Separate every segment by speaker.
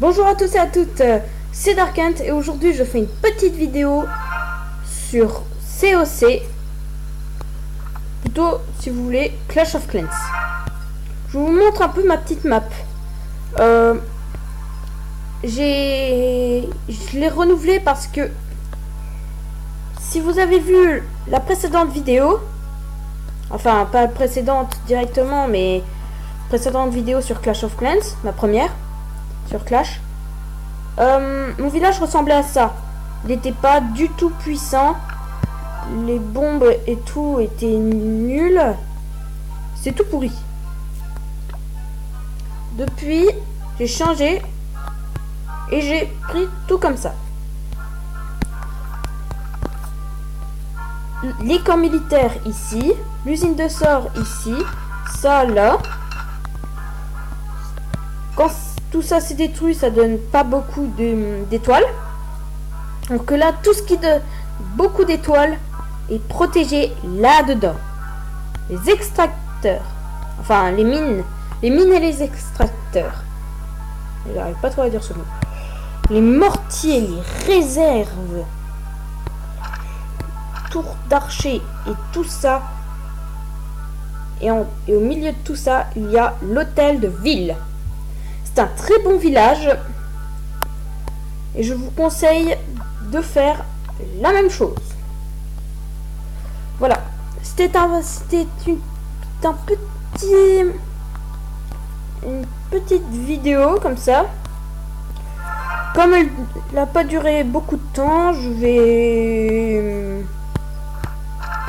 Speaker 1: Bonjour à tous et à toutes, c'est Darkant et aujourd'hui je fais une petite vidéo sur COC, plutôt si vous voulez Clash of Clans. Je vous montre un peu ma petite map. Je l'ai renouvelée parce que si vous avez vu la précédente vidéo, enfin pas la précédente directement mais précédente vidéo sur Clash of Clans, ma première sur Clash, mon village ressemblait à ça. Il n'était pas du tout puissant, les bombes et tout étaient nuls, c'est tout pourri. Depuis j'ai changé et j'ai pris tout comme ça. Les camps militaires ici, l'usine de sort ici, ça là. Quand tout ça s'est détruit, ça donne pas beaucoup d'étoiles. Donc là, tout ce qui donne beaucoup d'étoiles est protégé là-dedans. Les extracteurs, enfin les mines et les extracteurs. J'arrive pas trop à dire ce mot. Les mortiers, les réserves, tours d'archer et tout ça. Et au milieu de tout ça, il y a l'hôtel de ville. C'est un très bon village et je vous conseille de faire la même chose. Voilà, c'était une petite vidéo comme ça. Comme elle n'a pas duré beaucoup de temps, je vais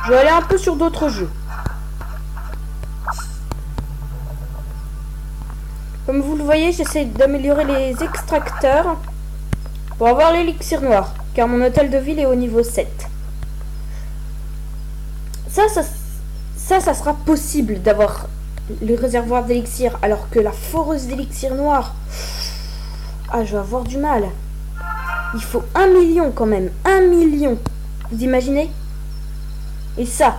Speaker 1: aller un peu sur d'autres jeux. Comme vous le voyez, j'essaie d'améliorer les extracteurs pour avoir l'élixir noir, car mon hôtel de ville est au niveau 7. Ça sera possible d'avoir le réservoir d'élixir, alors que la foreuse d'élixir noir, je vais avoir du mal. Il faut 1 million quand même, 1 million. Vous imaginez? Et ça,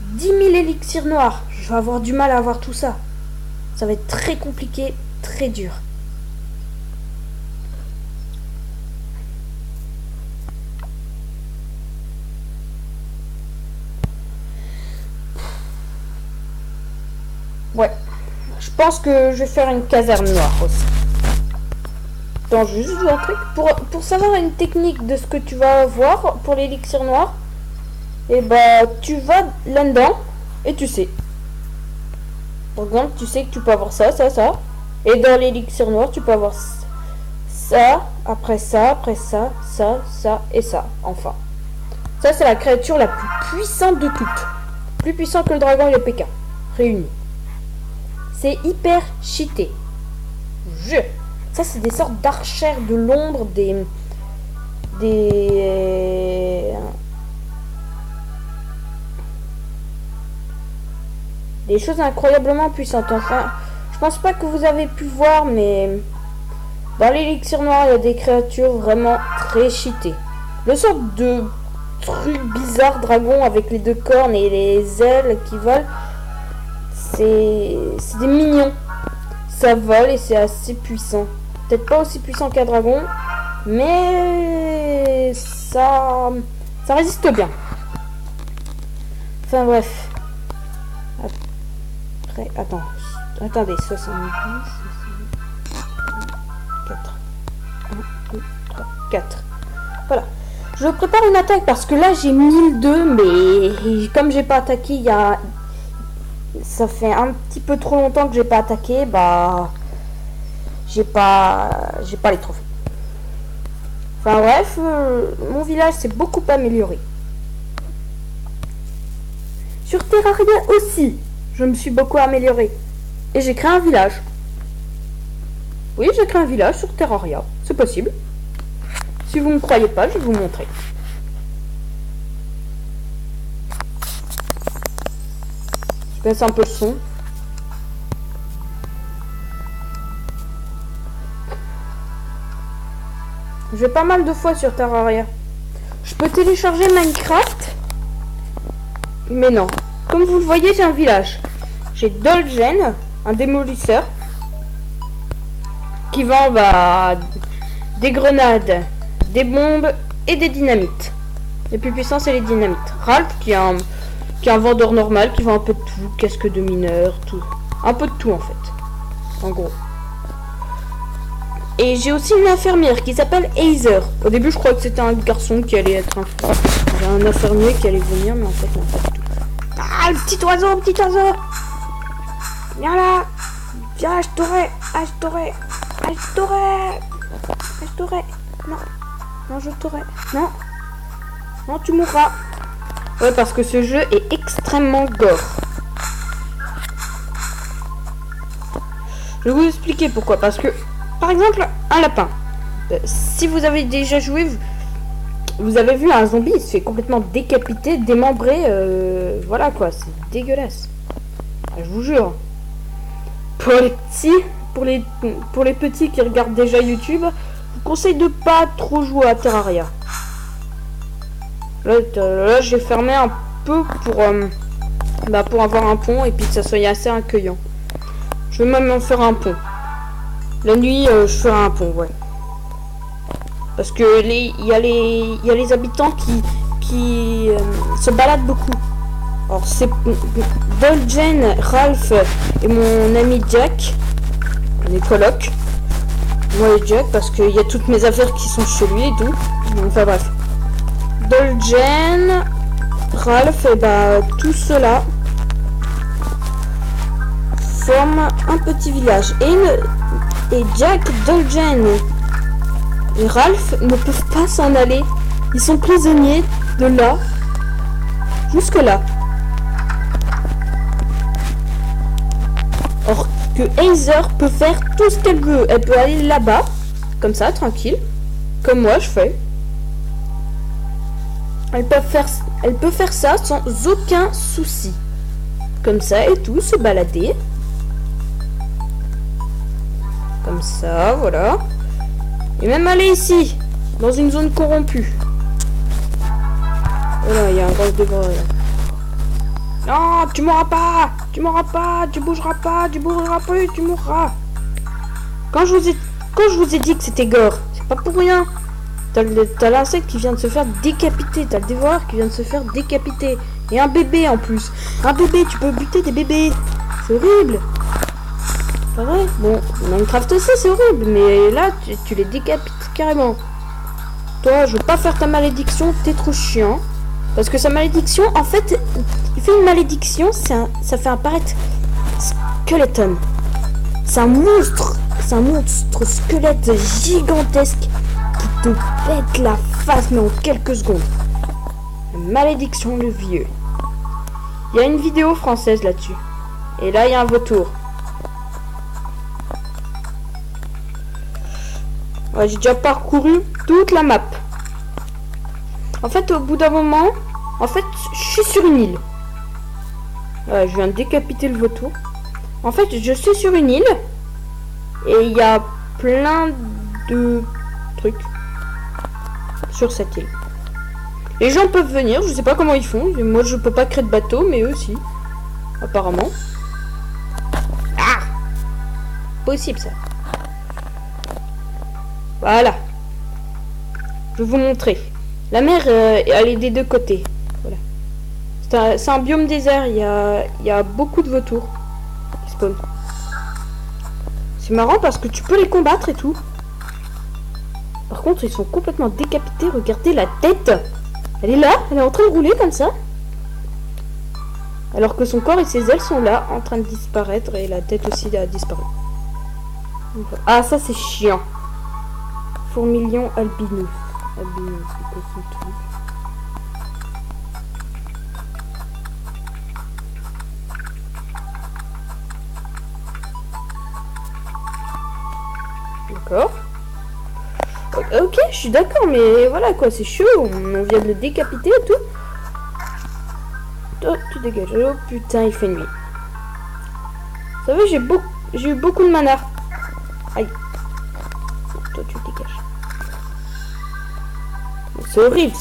Speaker 1: 10 000 élixirs noirs, je vais avoir du mal à avoir tout ça. Ça va être très compliqué, très dur. Ouais, je pense que je vais faire une caserne noire aussi. Attends, juste un truc. Pour savoir une technique de ce que tu vas avoir pour l'élixir noir, et bah tu vas là-dedans et tu sais. Par exemple, tu sais que tu peux avoir ça. Et dans l'élixir noir, tu peux avoir ça, après ça, ça et ça, enfin. Ça, c'est la créature la plus puissante de toutes. Plus puissante que le dragon et le PK, réunis. C'est hyper cheaté. Ça, c'est des sortes d'archères de l'ombre, des choses incroyablement puissantes. Enfin, je pense pas que vous avez pu voir, mais dans l'élixir noir, il y a des créatures vraiment très cheatées. Le sorte de truc bizarre dragon avec les 2 cornes et les ailes qui volent, c'est des mignons. Ça vole et c'est assez puissant. Peut-être pas aussi puissant qu'un dragon, mais ça résiste bien. Enfin bref. Attendez, 70, 4, 1, 2, 3, 4. Voilà. Je prépare une attaque parce que là j'ai 1002, mais comme j'ai pas attaqué, ça fait un petit peu trop longtemps que j'ai pas attaqué, bah j'ai pas les trophées. Enfin bref, mon village s'est beaucoup amélioré. Sur Terraria aussi, je me suis beaucoup amélioré. Et j'ai créé un village. Oui, j'ai créé un village sur Terraria. C'est possible. Si vous ne me croyez pas, je vais vous montrer. Je baisse un peu le son. Je vais pas mal de fois sur Terraria. Je peux télécharger Minecraft. Mais non. Comme vous le voyez, j'ai un village. J'ai Dolgen, un démolisseur. qui vend bah, des grenades, des bombes et des dynamites. Les plus puissants, c'est les dynamites. Ralph, qui est un vendeur normal, qui vend un peu de tout, casque de mineur, tout. Un peu de tout, en fait. En gros. Et j'ai aussi une infirmière qui s'appelle Heather. Au début, je crois que c'était un garçon qui allait être un infirmier qui allait venir, mais en fait, non, pas du tout. Ah, le petit oiseau, petit oiseau! Viens là! Viens, je t'aurai! Ah, je t'aurai! Ah, je t'aurai! Ah, je t'aurai! Non! Non, je t'aurai! Non! Non, tu mourras! Ouais, parce que ce jeu est extrêmement gore. Je vais vous expliquer pourquoi. Parce que, par exemple, un lapin. Si vous avez déjà joué, vous avez vu un zombie, il se fait complètement décapiter, démembrer. Voilà quoi, c'est dégueulasse. Ah, je vous jure. Pour les petits, pour les petits qui regardent déjà YouTube, je vous conseille de pas trop jouer à Terraria. Là j'ai fermé un peu pour avoir un pont et puis que ça soit assez accueillant. Je vais même en faire un pont. La nuit, je ferai un pont, ouais. Parce que il y a les habitants qui se baladent beaucoup. Alors c'est Dolgen, Ralph et mon ami Jack. On est coloc. Moi et Jack parce qu'il y a toutes mes affaires qui sont chez lui et tout. Enfin bref. Dolgen, Ralph et bah tout cela forment un petit village. Et Jack, Dolgen et Ralph ne peuvent pas s'en aller. Ils sont prisonniers de là jusque là. Or que Heather peut faire tout ce qu'elle veut. Elle peut aller là-bas, comme ça, tranquille. Comme moi, je fais. Elle peut faire ça sans aucun souci. Comme ça et tout, se balader. Comme ça, voilà. Et même aller ici, dans une zone corrompue. Voilà, il y a un gros devant là. Non, tu mourras pas! Tu mourras pas! Tu bougeras pas! Tu bougeras plus! Tu mourras! Quand je vous ai dit que c'était gore, c'est pas pour rien. T'as l'insecte qui vient de se faire décapiter. T'as le dévoreur qui vient de se faire décapiter. Et un bébé en plus. Un bébé, tu peux buter des bébés. C'est horrible. Pas vrai? Bon, Minecraft aussi c'est horrible. Mais là, tu les décapites carrément. Toi, je veux pas faire ta malédiction. T'es trop chiant. Parce que sa malédiction, en fait, il fait une malédiction. Ça fait apparaître Skeleton. C'est un monstre. C'est un monstre squelette gigantesque qui te pète la face, mais en quelques secondes. Malédiction le vieux. Il y a une vidéo française là-dessus. Et là, il y a un vautour. Ouais, j'ai déjà parcouru toute la map. En fait, au bout d'un moment, je suis sur une île. Ouais, je viens de décapiter le vautour. En fait, je suis sur une île. Et il y a plein de trucs sur cette île. Les gens peuvent venir, je sais pas comment ils font. Moi, je peux pas créer de bateau, mais eux aussi. Apparemment. Ah! Possible, ça. Voilà. Je vais vous montrer. La mer, elle est des deux côtés. Voilà. C'est un biome désert. Il y a beaucoup de vautours qui spawnent. C'est marrant parce que tu peux les combattre et tout. Par contre, ils sont complètement décapités. Regardez la tête. Elle est là. Elle est en train de rouler comme ça. Alors que son corps et ses ailes sont là, en train de disparaître. Et la tête aussi a disparu. Ah, ça c'est chiant. Fourmilion albinus. Albinus, c'est quoi ce truc? D'accord. Ok, je suis d'accord, mais voilà quoi, c'est chaud. On vient de le décapiter et tout. Toi, tu dégages. Oh putain, il fait nuit. Vous savez, j'ai eu beaucoup de mana. Aïe. Toi, tu dégages. C'est horrible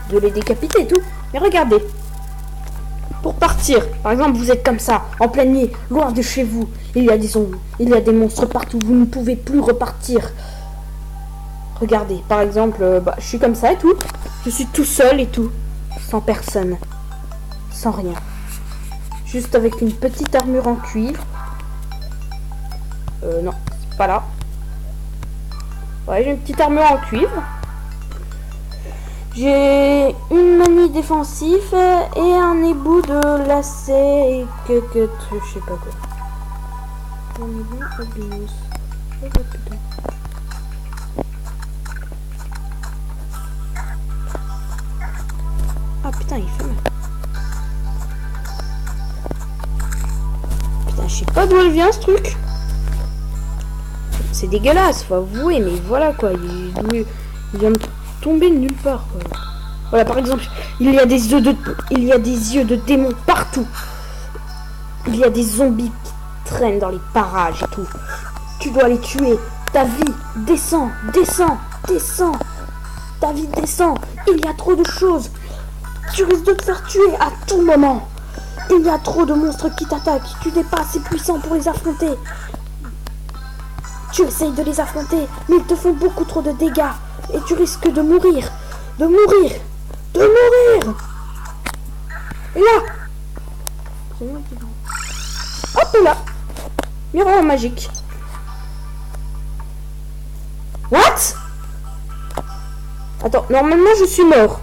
Speaker 1: de les décapiter et tout. Mais regardez. Pour partir. Par exemple, vous êtes comme ça, en pleine nuit, loin de chez vous. Il y a des zombies, il y a des monstres partout. Vous ne pouvez plus repartir. Regardez, par exemple, je suis comme ça et tout. Je suis tout seul et tout. Sans personne. Sans rien. Juste avec une petite armure en cuivre. Non, c'est pas là. Ouais, j'ai une petite armure en cuivre. J'ai une manie défensive et un ébout de lacet et que je sais pas quoi. Un ébout albinos. Oh putain. Ah putain, il fait mal. Putain, je sais pas d'où elle vient ce truc. C'est dégueulasse, faut avouer, mais voilà quoi. Il vient de tomber de nulle part quoi. Voilà, par exemple, il y a des yeux de démons partout. Il y a des zombies qui traînent dans les parages et tout. Tu dois les tuer. Ta vie descend. Ta vie descend. Il y a trop de choses. Tu risques de te faire tuer à tout moment. Il y a trop de monstres qui t'attaquent. Tu n'es pas assez puissant pour les affronter. Tu essayes de les affronter, mais ils te font beaucoup trop de dégâts. Et tu risques de mourir. Et là. Hop là. Miroir magique. What? Attends, normalement je suis mort.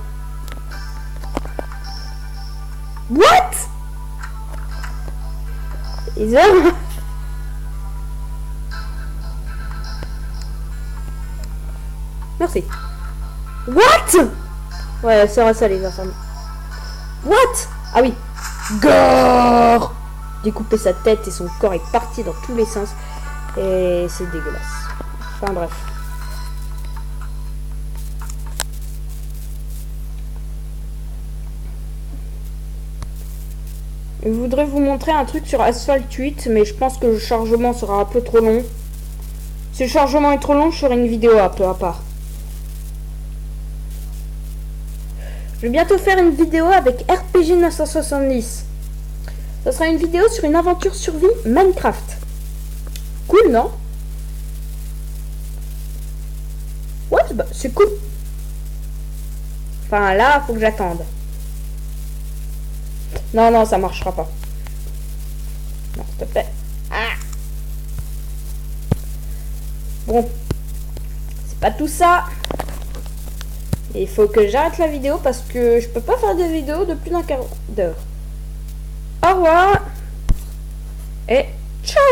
Speaker 1: What? Les hommes. Merci. What? Ouais, c'est ça les enfants. What? Ah oui. Gore. Découper sa tête et son corps est parti dans tous les sens. Et c'est dégueulasse. Enfin bref. Je voudrais vous montrer un truc sur Asphalt 8, mais je pense que le chargement sera un peu trop long. Si le chargement est trop long, je ferai une vidéo un peu à part. Je vais bientôt faire une vidéo avec RPG 970. Ce sera une vidéo sur une aventure survie Minecraft. Cool, non? Ouais, bah, c'est cool. Enfin, là, faut que j'attende. Non, ça marchera pas. Non, s'il te plaît. Ah. Bon. C'est pas tout ça. Il faut que j'arrête la vidéo parce que je peux pas faire de vidéo de plus d'un quart d'heure. Au revoir. Et ciao.